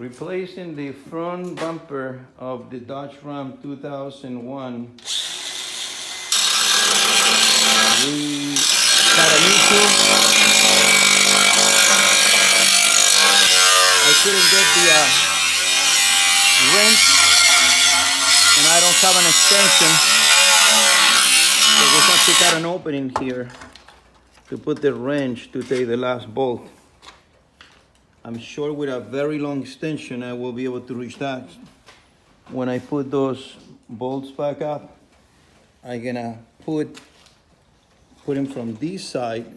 Replacing the front bumper of the Dodge Ram 2001. We had an issue. I couldn't get the wrench, and I don't have an extension, so we have to cut an opening here to put the wrench to take the last bolt. I'm sure with a very long extension I will be able to reach that. When I put those bolts back up, I'm gonna put them from this side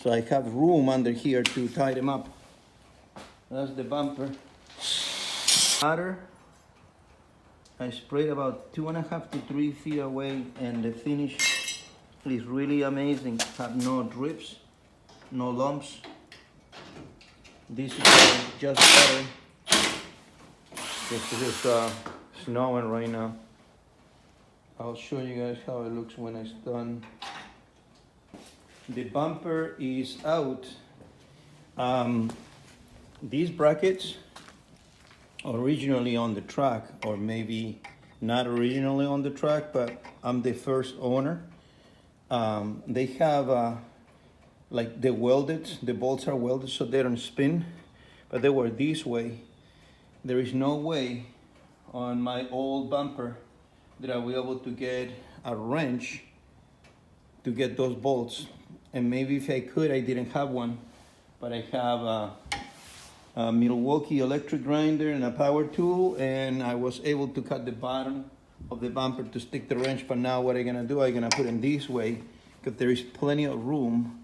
so I have room under here to tie them up. That's the bumper. Water, I sprayed about 2.5 to 3 feet away, and the finish is really amazing. Have no drips, no lumps. This is just better. This is snowing right now. I'll show you guys how it looks when it's done. The bumper is out. These brackets originally on the truck, or maybe not originally on the truck, but I'm the first owner. They have like the bolts are welded so they don't spin, but they were this way. There is no way on my old bumper that I will be able to get a wrench to get those bolts. And maybe if I could, I didn't have one, but I have a Milwaukee electric grinder and a power tool, and I was able to cut the bottom of the bumper to stick the wrench. But now what I'm gonna do, I'm gonna put it this way, because there is plenty of room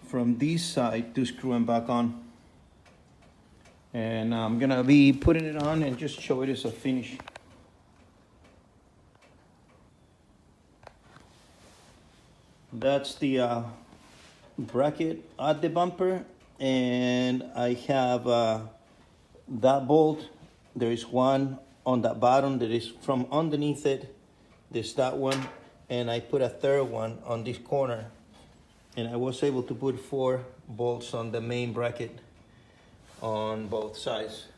from this side to screw them back on. And I'm gonna be putting it on and just show it as a finish. That's the bracket at the bumper, and I have that bolt. There is one on the bottom that is from underneath it. There's that one, and I put a third one on this corner. And I was able to put 4 bolts on the main bracket on both sides.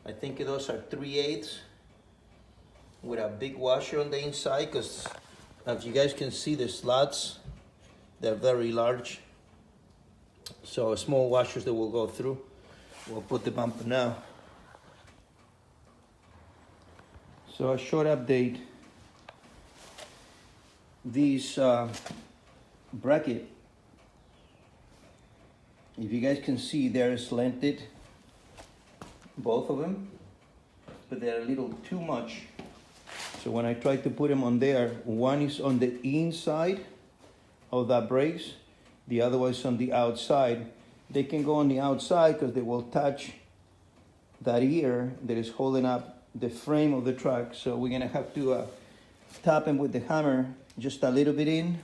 I think those are 3/8 with a big washer on the inside, because as you guys can see, the slots, they're very large. So small washers that will go through. We'll put the bumper now. So a short update. These bracket, if you guys can see, they're slanted, both of them, but they're a little too much. So when I try to put them on there, one is on the inside of that brace, the other one is on the outside. They can go on the outside because they will touch that ear that is holding up the frame of the truck. So we're gonna have to tap them with the hammer just a little bit in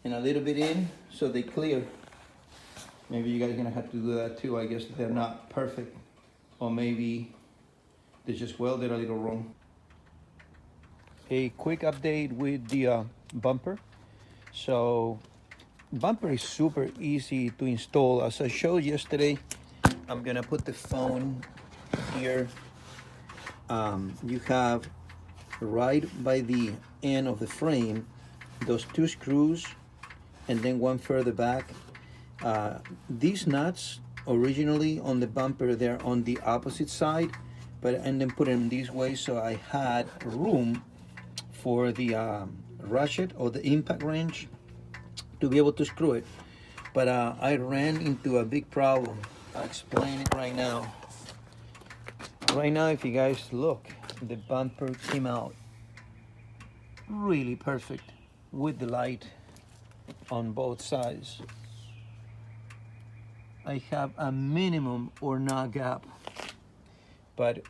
and a little bit in so they clear. Maybe you guys are gonna have to do that too. I guess they're not perfect, or maybe they just welded a little wrong. A quick update with the bumper. So bumper is super easy to install. As I showed yesterday, I'm gonna put the phone here. You have right by the end of the frame those 2 screws, and then one further back. These nuts originally on the bumper, they're on the opposite side, but I ended up putting them this way so I had room for the ratchet or the impact wrench to be able to screw it. But I ran into a big problem. I'll explain it right now. Right now, if you guys look, the bumper came out really perfect with the light on both sides. I have a minimum or no gap, but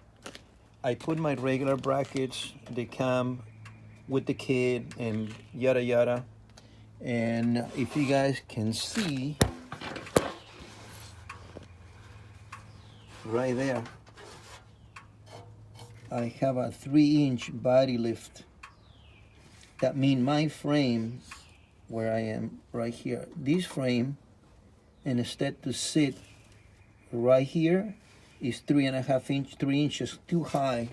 I put my regular brackets, the cam with the kit and yada yada. And if you guys can see right there, I have a 3-inch body lift. That means my frame, where I am right here, this frame, and instead to sit right here, is 3 inches too high.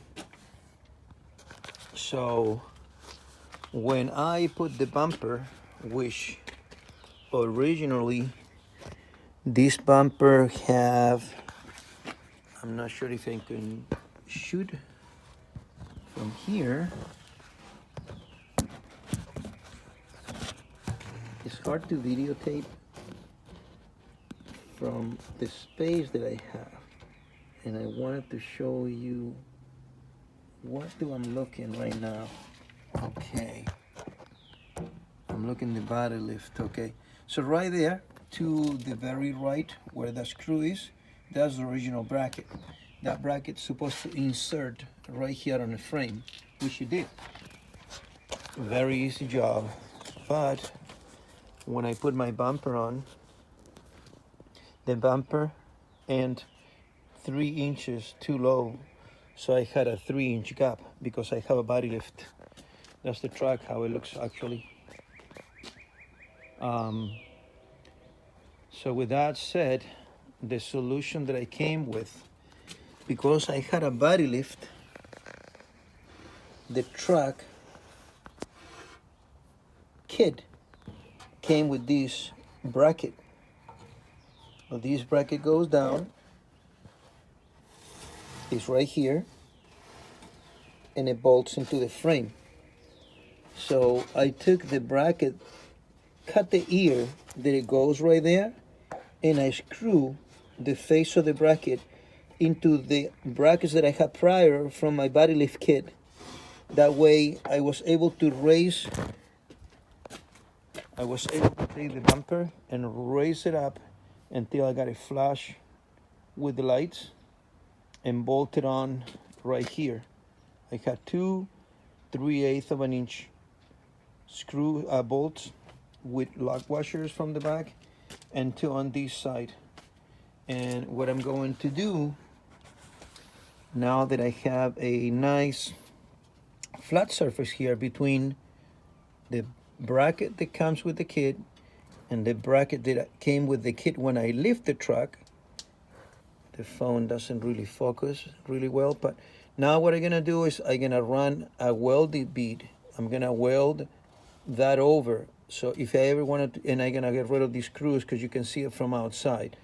So when I put the bumper, which originally this bumper have, I'm not sure if I can shoot from here. It's hard to videotape from the space that I have, and I wanted to show you what I'm looking right now. Okay, I'm looking the body lift. Okay, so right there to the very right where the screw is, that's the original bracket. That bracket's supposed to insert right here on the frame, which it did. Very easy job. But when I put my bumper on, the bumper and 3 inches too low, so I had a 3-inch gap because I have a body lift. That's the truck, how it looks actually. So with that said, the solution that I came with, because I had a body lift, the truck kit came with this bracket. Well, this bracket goes down, it's right here, and it bolts into the frame. So I took the bracket, cut the ear that it goes right there, and I screw the face of the bracket into the brackets that I had prior from my body lift kit. That way I was able to take the bumper and raise it up until I got it flush with the lights and bolt it on right here. I had 2 3/8 of an inch screw bolts with lock washers from the back and 2 on this side. And what I'm going to do now that I have a nice flat surface here between the bracket that comes with the kit and the bracket that came with the kit when I lift the truck. The phone doesn't really focus really well, but now what I'm gonna do is I'm gonna run a welded bead. I'm gonna weld that over. So if I ever wanted to, and I'm gonna get rid of these screws because you can see it from outside.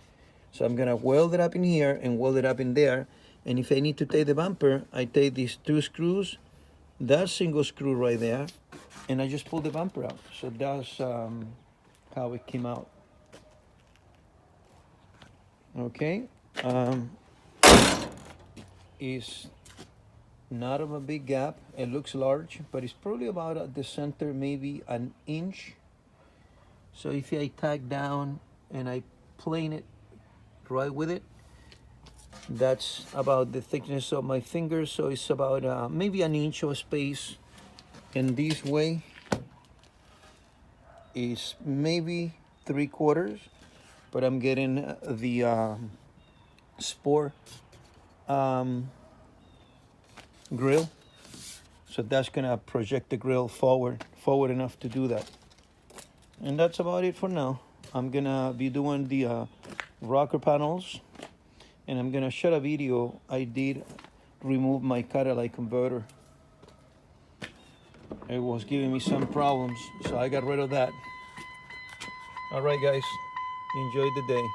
So I'm gonna weld it up in here and weld it up in there. And if I need to take the bumper, I take these 2 screws, that single screw right there, and I just pull the bumper out. So that's how it came out. Okay, is not of a big gap. It looks large, but it's probably about at the center, maybe an inch. So if I tack down and I plane it right with it, that's about the thickness of my finger. So it's about maybe an inch of space. And this way is maybe 3/4, but I'm getting the Sport grill, so that's gonna project the grill forward enough to do that. And that's about it for now. I'm gonna be doing the rocker panels, and I'm gonna shut a video. I did remove my catalytic converter. It was giving me some problems, so I got rid of that. All right, guys, enjoy the day.